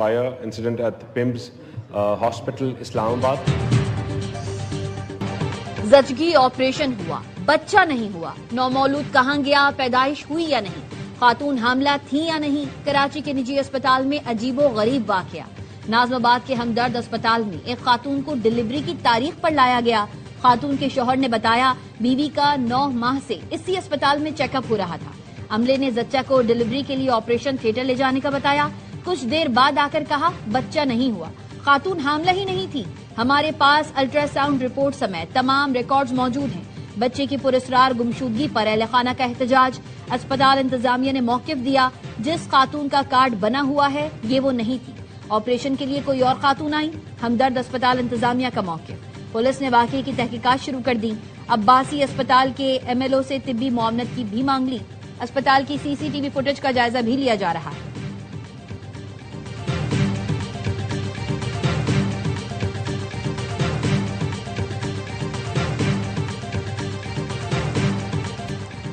Fire incident at PIMS Hospital, Islamabad. जचगी operation हुआ, बच्चा नहीं हुआ, नौमौलूद कहां गया, पैदाइश हुई या नहीं, खातून हामला थी या नहीं। कराची के निजी अस्पताल में अजीबो गरीब वाकया। नाजमाबाद के हमदर्द अस्पताल में एक खातून को डिलीवरी की तारीख पर लाया गया। खातून के शौहर ने बताया बीवी का 9 माह से इसी अस्पताल में चेकअप हो रहा था। अमले ने जच्चा को डिलीवरी के लिए ऑपरेशन थिएटर ले जाने का बताया। कुछ देर बाद आकर कहा बच्चा नहीं हुआ, खातून हामला ही नहीं थी। हमारे पास अल्ट्रासाउंड रिपोर्ट समेत तमाम रिकॉर्ड्स मौजूद हैं। बच्चे की पुरस्रार गुमशुदगी पर अहले खाना का एहतजाज। अस्पताल इंतजामिया ने मौकिफ दिया, जिस खातून का कार्ड बना हुआ है ये वो नहीं थी। ऑपरेशन के लिए कोई और खातून आई। हमदर्द अस्पताल इंतजामिया का मौकिफ। पुलिस ने वाकये की तहकीकात शुरू कर दी। अब्बासी अस्पताल के MLO से तिब्बी मुआवनत की भी मांग ली। अस्पताल की CCTV फुटेज का जायजा भी लिया जा रहा है।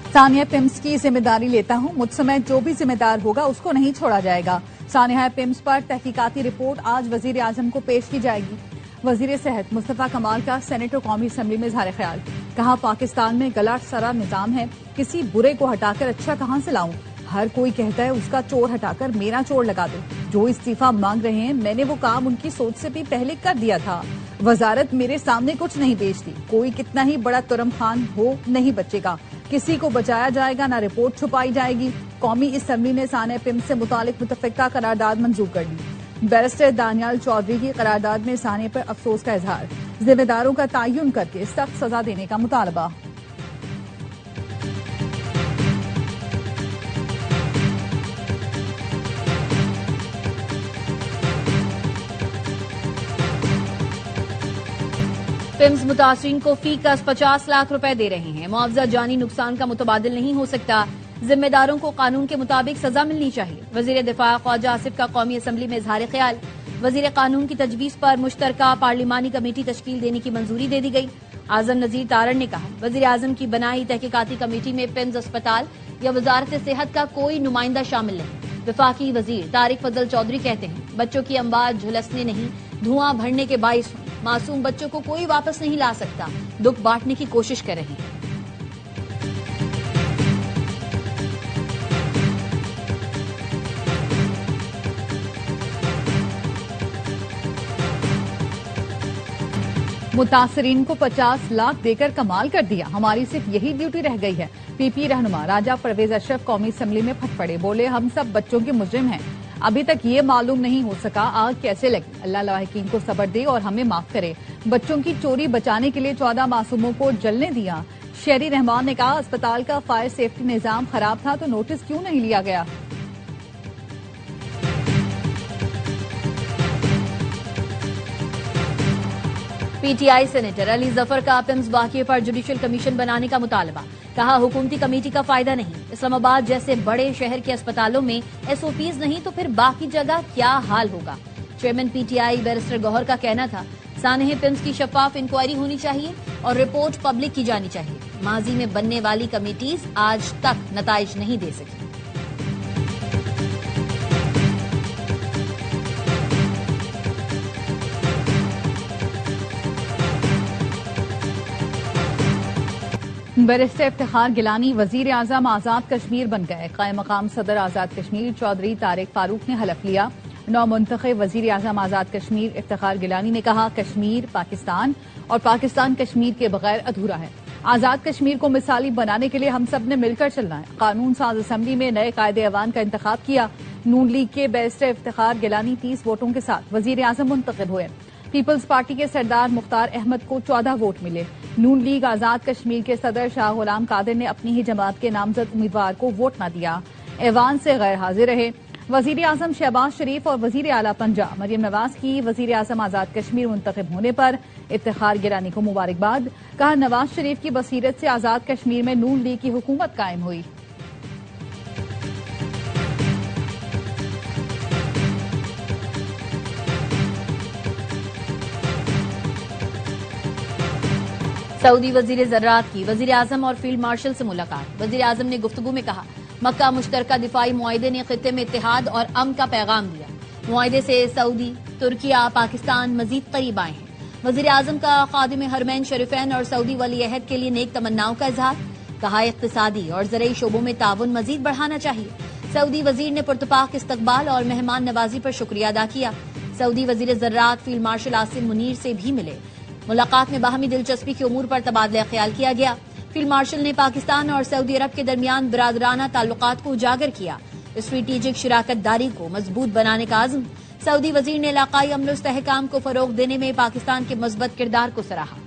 सानिया पिम्स की जिम्मेदारी लेता हूं, मुझ समय जो भी जिम्मेदार होगा उसको नहीं छोड़ा जाएगा। सानिया पिम्स पर तहकीकाती रिपोर्ट आज वजीर आजम को पेश की जाएगी। वजीर सेहत मुस्तफा कमाल का सेनेट और कौमी असम्बली में इजहार ख्याल। कहा पाकिस्तान में गला सरा निजाम है, किसी बुरे को हटाकर अच्छा कहां से लाऊं। हर कोई कहता है उसका चोर हटाकर मेरा चोर लगा दो। जो इस्तीफा मांग रहे हैं मैंने वो काम उनकी सोच से भी पहले कर दिया था। वजारत मेरे सामने कुछ नहीं बेचती, कोई कितना ही बड़ा तुरम खान हो नहीं बचेगा। किसी को बचाया जाएगा ना रिपोर्ट छुपाई जाएगी। कौमी असम्बली ने सानिया पिम्स से मुतालिक मुतफ़िका करारदाद मंजूर कर दी। बैरिस्टर दानियाल चौधरी की करारदाद में सानिया पर अफसोस का इजहार। जिम्मेदारों का तयन करके सख्त सजा देने का मुतालबा। पिम्स मुतासरीन को फी कस 50 लाख रुपए दे रहे हैं। मुआवजा जानी नुकसान का मुतबादिल नहीं हो सकता। जिम्मेदारों को कानून के मुताबिक सजा मिलनी चाहिए। वजीर दिफा ख्वाजा आसिफ का कौमी असम्बली में इजहार ख्याल। वजीर कानून की तजवीज पर मुश्तरका पार्लिमानी कमेटी तश्कील देने की मंजूरी दे दी गई। आजम नजीर तारण ने कहा वजीर आजम की बनाई तहकीकाती कमेटी में पिम्स अस्पताल या वजारत सेहत का कोई नुमाइंदा शामिल नहीं। विफाकी वजीर तारिक फजल चौधरी कहते हैं बच्चों की अम्बाद झुलसने नहीं धुआं भरने के बाइस मासूम बच्चों को कोई वापस नहीं ला सकता। दुख बांटने की कोशिश कर रहे हैं। मुतासरीन को 50 लाख देकर कमाल कर दिया, हमारी सिर्फ यही ड्यूटी रह गई है। PP रहनुमा राजा परवेज अशरफ कौमी असम्बली में फट पड़े, बोले हम सब बच्चों के मुजरिम हैं। अभी तक ये मालूम नहीं हो सका आग कैसे लगी। अल्लाह लाहिकीन को सब्र दे और हमें माफ करे। बच्चों की चोरी बचाने के लिए 14 मासूमों को जलने दिया। शेरी रहमान ने कहा अस्पताल का फायर सेफ्टी निजाम खराब था तो नोटिस क्यों नहीं लिया गया। PTI सेनेटर अली जफर का पिम्स वाकये पर जुडिशल कमीशन बनाने का मुतालबा। कहा हुकूमती कमेटी का फायदा नहीं। इस्लामाबाद जैसे बड़े शहर के अस्पतालों में SOPs नहीं तो फिर बाकी जगह क्या हाल होगा। चेयरमैन PTI बैरिस्टर गौहर का कहना था सानिया पिम्स की शफाफ इंक्वायरी होनी चाहिए और रिपोर्ट पब्लिक की जानी चाहिए। माजी में बनने वाली कमेटीज आज तक नताइज नहीं दे सकी। बैरिस्टर इफ्तिखार गिलानी वजीर आजम आजाद कश्मीर बन गए। कायम मकाम सदर आजाद कश्मीर चौधरी तारिक फारूक ने हलफ लिया। नौ मुंतखब वजीर आजम आजाद कश्मीर इफ्तिखार गिलानी ने कहा कश्मीर पाकिस्तान और पाकिस्तान कश्मीर के बगैर अधूरा है। आजाद कश्मीर को मिसाली बनाने के लिए हम सब ने मिलकर चलना है। कानून साज असम्बली में नए कायदे अवान का इंतखाब किया। नून लीग के बैरिस्टर इफ्तिखार गिलानी 30 वोटों के साथ वजीर आजम मुंतखब हुए। पीपल्स पार्टी के सरदार मुख्तार अहमद को 14 वोट मिले। नून लीग आजाद कश्मीर के सदर शाह गुलाम कादिर ने अपनी ही जमात के नामजद उम्मीदवार को वोट न दिया। ऐवान से गैर हाजिर रहे। वजीर आजम शहबाज शरीफ और वजीर आला पंजाब मरियम नवाज की वजीर आजम आजाद कश्मीर मुंतखब होने पर इफ्तिखार गिलानी को मुबारकबाद। कहा नवाज शरीफ की बसीरत से आजाद कश्मीर में नून लीग की हुकूमत कायम हुई। सऊदी वजीर ज़राअत की वजीर आजम और फील्ड मार्शल से मुलाकात। वजीर आजम ने गुफ्तगू में कहा मक्का मुश्तरका दिफाई मुआहिदे ने खित्ते में इत्तेहाद और अमन का पैगाम दिया। मुआहदे से सऊदी, तुर्किया, पाकिस्तान मजीद करीब आए हैं। वजीर आजम का खादिम हरमैन शरीफैन और सऊदी वली अहद के लिए नेक तमन्नाओं का इजहार। कहा इक्तिसादी और ज़रई शोबों में ताउन मजीद बढ़ाना चाहिए। सऊदी वजीर ने पुरतपाक इस्तकबाल और मेहमान नवाजी पर शुक्रिया अदा किया। सऊदी वजीर ज़र्रात फील्ड मार्शल आसिम मुनीर से भी मिले। मुलाकात में बाहमी दिलचस्पी के उमूर पर तबादला ख्याल किया गया। फील्ड मार्शल ने पाकिस्तान और सऊदी अरब के दरमियान बिरादराना ताल्लुकात को उजागर किया। स्ट्रेटेजिक शराकत दारी को मजबूत बनाने का आज़म। सऊदी वजीर ने इलाकाई अमन इस्तेहकाम को फरोग देने में पाकिस्तान के मजबूत किरदार को सराहा।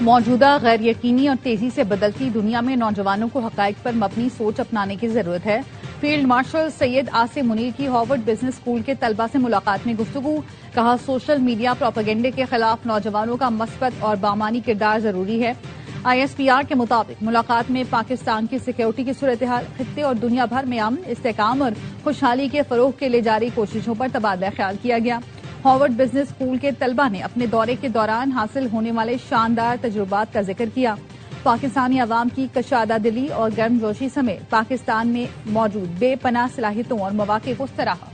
मौजूदा गैर यकीनी और तेजी से बदलती दुनिया में नौजवानों को हकायक पर मबनी सोच अपनाने की जरूरत है। फील्ड मार्शल सैयद आसिम मुनीर की हार्वर्ड बिजनेस स्कूल के तलबा से मुलाकात में गुफ्तगू। कहा सोशल मीडिया प्रोपेगेंडे के खिलाफ नौजवानों का मस्बत और बामानी किरदार जरूरी है। ISPR के मुताबिक मुलाकात में पाकिस्तान की सिक्योरिटी की सूरत हाल, खित्ते और दुनिया भर में अमन, इस्तेहकाम और खुशहाली के फरोग के लिए जारी कोशिशों पर तबादला ख्याल किया गया। हार्वर्ड बिजनेस स्कूल के तलबा ने अपने दौरे के दौरान हासिल होने वाले शानदार तजुर्बात का जिक्र किया। पाकिस्तानी अवाम की कशादा दिली और गर्मजोशी समेत पाकिस्तान में मौजूद बेपनाह सलाहियतों और मौके को सराहा।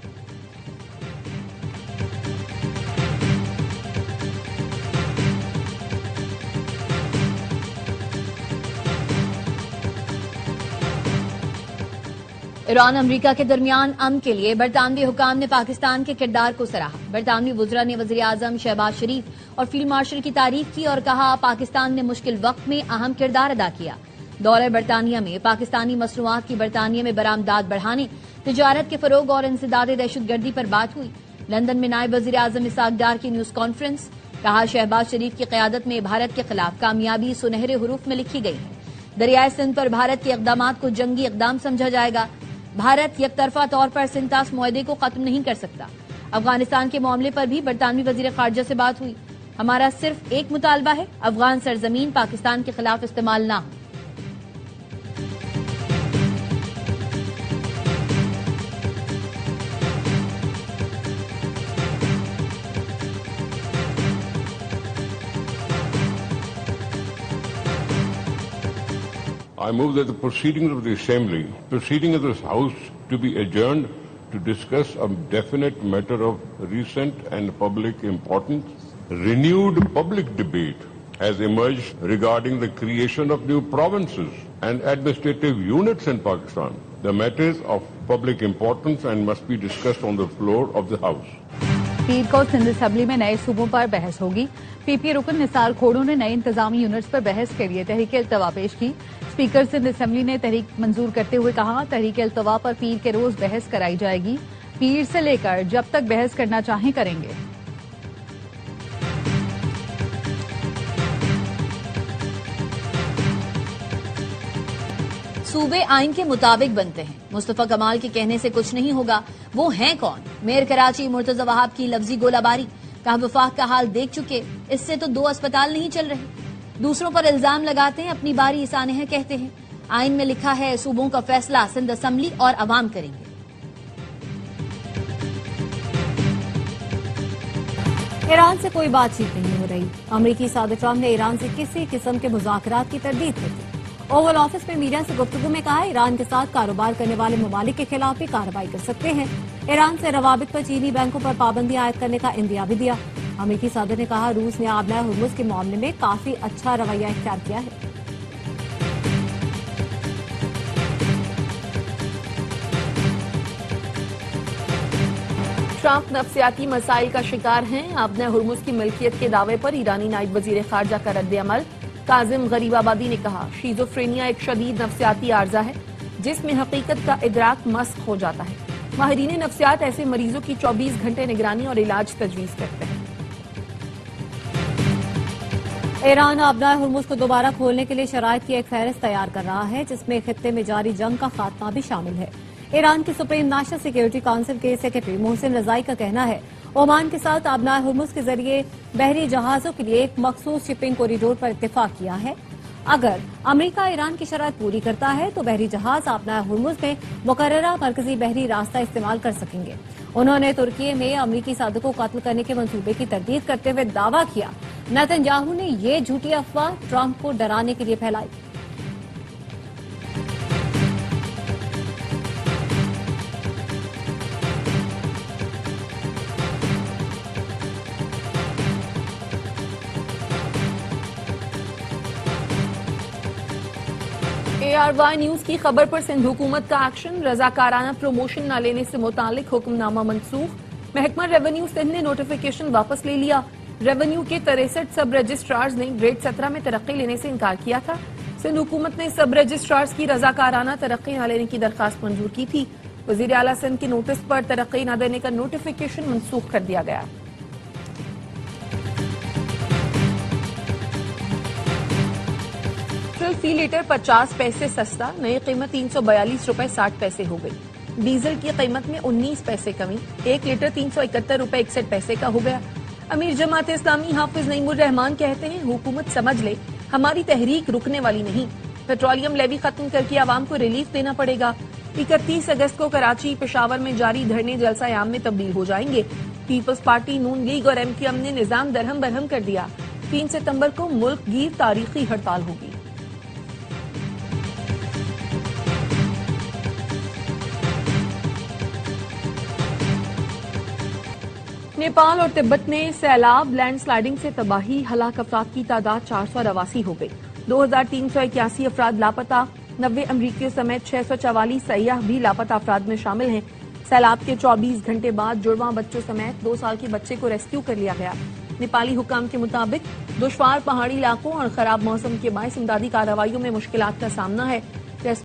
ईरान अमरीका के दरमियान अमन के लिए बरतानवी हुकाम ने पाकिस्तान के किरदार को सराहा। बरतानवी वुज़रा ने वज़ीर आज़म शहबाज शरीफ और फील्ड मार्शल की तारीफ की और कहा पाकिस्तान ने मुश्किल वक्त में अहम किरदार अदा किया। दौरे बरतानिया में पाकिस्तानी मसनूआत की बरतानिया में बरामदात बढ़ाने, तिजारत के फरोग और इंसदाद दहशतगर्दी पर बात हुई। लंदन में नायब वज़ीर आज़म इसहाक डार की न्यूज कॉन्फ्रेंस। कहा शहबाज शरीफ की क़यादत में भारत के खिलाफ कामयाबी सुनहरे हुरूफ में लिखी गई है। दरियाए सिंध पर भारत के इक़दामात को जंगी इक़दाम समझा जाएगा। भारत यकतरफा तौर पर सिंतास मुआहदे को खत्म नहीं कर सकता। अफगानिस्तान के मामले पर भी बरतानवी वजीर खारजा से बात हुई। हमारा सिर्फ एक मुतालबा है, अफगान सरजमीन पाकिस्तान के खिलाफ इस्तेमाल ना हो। I move that the proceedings of the Assembly, proceeding of this House to be adjourned to discuss a definite matter of recent and public importance. Renewed public debate has emerged regarding the creation of new provinces and administrative units in Pakistan. The matter is of public importance and must be discussed on the floor of the House. पीर को Sindh assembly में नए सूबों पर बहस होगी। PP रुकन निसार खोड़ो ने नए इंतजामी यूनिट्स पर बहस के लिए तहरीक अल्तवा पेश की। स्पीकर सिंध असम्बली ने तहरीक मंजूर करते हुए कहा तहरीक अल्तवा पर पीर के रोज बहस कराई जाएगी। पीर से लेकर जब तक बहस करना चाहें करेंगे। सूबे आइन के मुताबिक बनते हैं। मुस्तफा कमाल के कहने से कुछ नहीं होगा। वो हैं कौन? मेयर कराची मुर्तजा वहाब की लफ्जी गोलाबारी। कहा वफाक का हाल देख चुके, इससे तो 2 अस्पताल नहीं चल रहे। दूसरों पर इल्जाम लगाते हैं, अपनी बारी इसाने हैं कहते हैं। आइन में लिखा है सूबों का फैसला सिंध असम्बली और अवाम करेंगे। ईरान से कोई बातचीत नहीं हो रही। अमरीकी सदर ट्रंप ने ईरान से किसी किस्म के मुज़ाकरात की तरदीद कर दी। ओवल ऑफिस में मीडिया से गुफ्तगू में कहा ईरान के साथ कारोबार करने वाले ममालिक के खिलाफ भी कार्रवाई कर सकते हैं। ईरान से रवाबित पर चीनी बैंकों पर पाबंदी आयद करने का इंदिया भी दिया। अमरीकी सदर ने कहा रूस ने आबला हुर्मुज के मामले में काफी अच्छा रवैया इख्तियार किया है। ट्रंप नफ्सियाती मसाइल का शिकार हैं। आबना हुर्मुज की मिल्कियत के दावे पर ईरानी नायब वजीर खारजा का रद्द-ए-अमल। काजिम गरीबाबादी ने कहा शीजोफ्रेनिया एक शदीद नफ्सियाती आर्जा है जिसमें हकीकत का इदराक मस्क हो जाता है। माहिरीन नफ्सियात ऐसे मरीजों की 24 घंटे निगरानी और इलाज तजवीज करते हैं। ईरान आबना हुर्मुज को दोबारा खोलने के लिए शराइत की एक फहरिस्त तैयार कर रहा है जिसमें खित्ते में जारी जंग का खात्मा भी शामिल है। ईरान की सुप्रीम नेशनल सिक्योरिटी काउंसिल के सेक्रेटरी मोहसिन रजाई का कहना है ओमान के साथ आबना हुर्मुज के जरिए बहरी जहाजों के लिए एक मखसूस शिपिंग कॉरिडोर पर इत्तेफाक किया है। अगर अमेरिका ईरान की शराइत पूरी करता है तो बहरी जहाज आबना हुर्मुज में मुकर्ररा मरकजी बहरी रास्ता इस्तेमाल कर सकेंगे। उन्होंने तुर्की में अमरीकी सादक को कत्ल करने के मंसूबे की तरदीद करते हुए दावा किया नेतन्याहू ने ये झूठी अफवाह ट्रंप को डराने के लिए फैलाई। ARY न्यूज की खबर पर सिंध हुकूमत का एक्शन, रजाकाराना प्रमोशन न लेने से मुतालिक हुक्मनामा मंसूख। महकमा रेवेन्यू सिंध ने नोटिफिकेशन वापस ले लिया। रेवेन्यू के 63 सब रजिस्ट्रार्स ने ग्रेड 17 में तरक्की लेने से इनकार किया था। सिंध हुकूमत ने सब रजिस्ट्रार्स की रजाकाराना तरक्की न लेने की दरखास्त मंजूर की थी। वजीर आला सिंध के नोटिस पर तरक्की न देने का नोटिफिकेशन मंसूख कर दिया गया। फी लीटर 50 पैसे सस्ता, नई कीमत 342 रुपए 60 पैसे हो गई। डीजल की कीमत में 19 पैसे कमी, 1 लीटर 371 रुपए 61 पैसे का हो गया। अमीर जमात इस्लामी हाफिज नईमुर रहमान कहते हैं हुकूमत समझ ले हमारी तहरीक रुकने वाली नहीं। पेट्रोलियम लेवी खत्म करके आवाम को रिलीफ देना पड़ेगा। 31 अगस्त को कराची पेशावर में जारी धरने जलसा-ए-आम में तब्दील हो जाएंगे। पीपल्स पार्टी, नून लीग और MQM ने निजाम दरहम बरहम कर दिया। 3 सितंबर को मुल्क गिर तारीखी हड़ताल होगी। नेपाल और तिब्बत में सैलाब, लैंडस्लाइडिंग से तबाही, हलाक अफराद की तादाद 488 हो गई। 2381 अफराद लापता, 90 अमरीकियों समेत 644 सयाह भी लापता अफराद में शामिल हैं। सैलाब के 24 घंटे बाद जुड़वा बच्चों समेत 2 साल के बच्चे को रेस्क्यू कर लिया गया। नेपाली हुकाम के मुताबिक दुश्वार पहाड़ी इलाकों और खराब मौसम के बायस इमदादी कार्रवाइयों में मुश्किलात का सामना है।